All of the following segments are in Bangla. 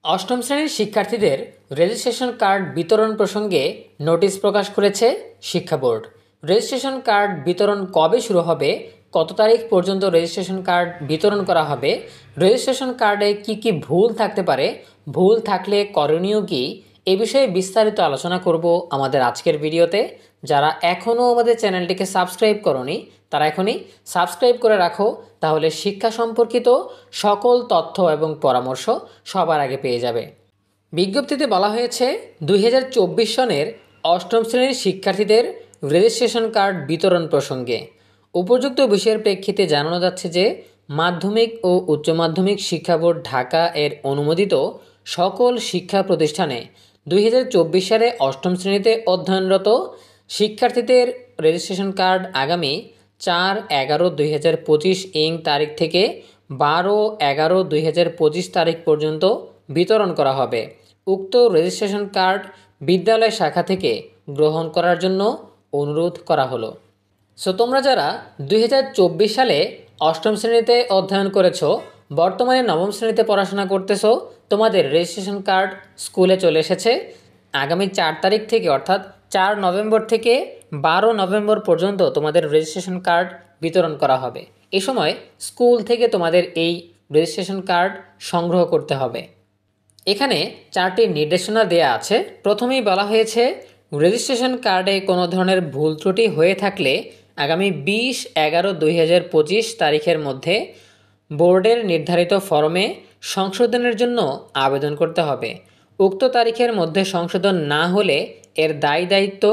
অষ্টম শ্রেণীর শিক্ষার্থীদের রেজিস্ট্রেশন কার্ড বিতরণ প্রসঙ্গে নোটিশ প্রকাশ করেছে শিক্ষা বোর্ড। রেজিস্ট্রেশন কার্ড বিতরণ কবে শুরু হবে, কত তারিখ পর্যন্ত রেজিস্ট্রেশন কার্ড বিতরণ করা হবে, রেজিস্ট্রেশন কার্ডে কি কি ভুল থাকতে পারে, ভুল থাকলে করণীয় কী, এ বিষয়ে বিস্তারিত আলোচনা করব আমাদের আজকের ভিডিওতে। যারা এখনও আমাদের চ্যানেলটিকে সাবস্ক্রাইব করনি তারা এখনই সাবস্ক্রাইব করে রাখো, তাহলে শিক্ষা সম্পর্কিত সকল তথ্য এবং পরামর্শ সবার আগে পেয়ে যাবে। বিজ্ঞপ্তিতে বলা হয়েছে 2024 সনের অষ্টম শ্রেণীর শিক্ষার্থীদের রেজিস্ট্রেশন কার্ড বিতরণ প্রসঙ্গে উপযুক্ত বিষয়ের প্রেক্ষিতে জানানো যাচ্ছে যে মাধ্যমিক ও উচ্চ মাধ্যমিক শিক্ষা বোর্ড ঢাকা এর অনুমোদিত সকল শিক্ষা প্রতিষ্ঠানে 2024 সালে অষ্টম শ্রেণীতে অধ্যয়নরত শিক্ষার্থীদের রেজিস্ট্রেশন কার্ড আগামী 4/11/2025 ইং তারিখ থেকে 12/11/2025 তারিখ পর্যন্ত বিতরণ করা হবে। উক্ত রেজিস্ট্রেশন কার্ড বিদ্যালয় শাখা থেকে গ্রহণ করার জন্য অনুরোধ করা হলো। সো তোমরা যারা 2024 সালে অষ্টম শ্রেণীতে অধ্যয়ন করেছো, বর্তমানে নবম শ্রেণীতে পড়াশোনা করতেছো, তোমাদের রেজিস্ট্রেশন কার্ড স্কুলে চলে এসেছে। আগামী 4 তারিখ থেকে অর্থাৎ 4 নভেম্বর থেকে 12 নভেম্বর পর্যন্ত তোমাদের রেজিস্ট্রেশন কার্ড বিতরণ করা হবে। এ সময় স্কুল থেকে তোমাদের এই রেজিস্ট্রেশন কার্ড সংগ্রহ করতে হবে। এখানে 4টি নির্দেশনা দেয়া আছে। প্রথমেই বলা হয়েছে রেজিস্ট্রেশন কার্ডে কোনো ধরনের ভুল ত্রুটি হয়ে থাকলে আগামী 20/11/2025 তারিখের মধ্যে বোর্ডের নির্ধারিত ফরমে সংশোধনের জন্য আবেদন করতে হবে। উক্ত তারিখের মধ্যে সংশোধন না হলে এর দায় দায়িত্ব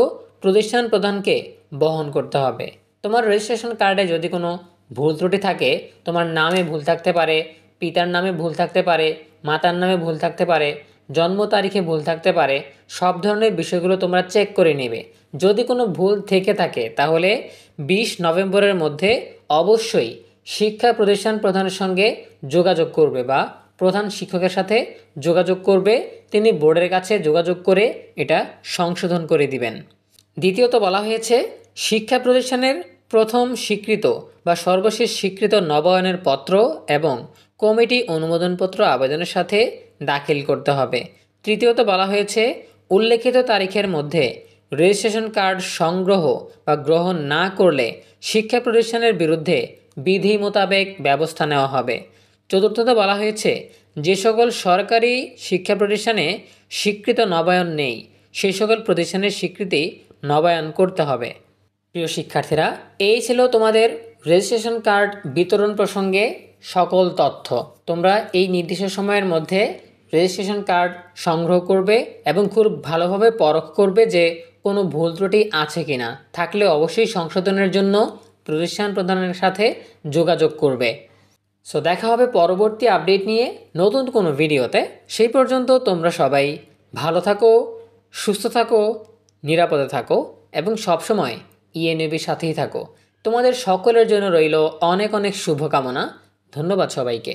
প্রতিষ্ঠান প্রধানকে বহন করতে হবে। তোমার রেজিস্ট্রেশন কার্ডে যদি কোনো ভুল ত্রুটি থাকে, তোমার নামে ভুল থাকতে পারে, পিতার নামে ভুল থাকতে পারে, মাতার নামে ভুল থাকতে পারে, জন্ম তারিখে ভুল থাকতে পারে, সব ধরনের বিষয়গুলো তোমরা চেক করে নেবে। যদি কোনো ভুল থেকে থাকে তাহলে 20 নভেম্বরের মধ্যে অবশ্যই শিক্ষা প্রতিষ্ঠান প্রধানের সঙ্গে যোগাযোগ করবে বা প্রধান শিক্ষকের সাথে যোগাযোগ করবে। তিনি বোর্ডের কাছে যোগাযোগ করে এটা সংশোধন করে দিবেন। দ্বিতীয়ত বলা হয়েছে শিক্ষা প্রতিষ্ঠানের প্রথম স্বীকৃত বা সর্বশেষ স্বীকৃত নবায়নের পত্র এবং কমিটি অনুমোদনপত্র আবেদনের সাথে দাখিল করতে হবে। তৃতীয়ত বলা হয়েছে উল্লেখিত তারিখের মধ্যে রেজিস্ট্রেশন কার্ড সংগ্রহ বা গ্রহণ না করলে শিক্ষা প্রতিষ্ঠানের বিরুদ্ধে বিধি মোতাবেক ব্যবস্থা নেওয়া হবে। চতুর্থত বলা হয়েছে যে সকল সরকারি শিক্ষা প্রতিষ্ঠানে স্বীকৃত নবায়ন নেই সেই সকল প্রতিষ্ঠানের স্বীকৃতি নবায়ন করতে হবে। প্রিয় শিক্ষার্থীরা, এই ছিল তোমাদের রেজিস্ট্রেশন কার্ড বিতরণ প্রসঙ্গে সকল তথ্য। তোমরা এই নির্দিষ্ট সময়ের মধ্যে রেজিস্ট্রেশন কার্ড সংগ্রহ করবে এবং খুব ভালোভাবে পরখ করবে যে কোনো ভুল ত্রুটি আছে কিনা। থাকলে অবশ্যই সংশোধনের জন্য প্রতিষ্ঠান প্রধানের সাথে যোগাযোগ করবে। সো দেখা হবে পরবর্তী আপডেট নিয়ে নতুন কোনো ভিডিওতে। সেই পর্যন্ত তোমরা সবাই ভালো থাকো, সুস্থ থাকো, নিরাপদে থাকো এবং সবসময় ইএনইউবির সাথেই থাকো। তোমাদের সকলের জন্য রইল অনেক অনেক শুভকামনা। ধন্যবাদ সবাইকে।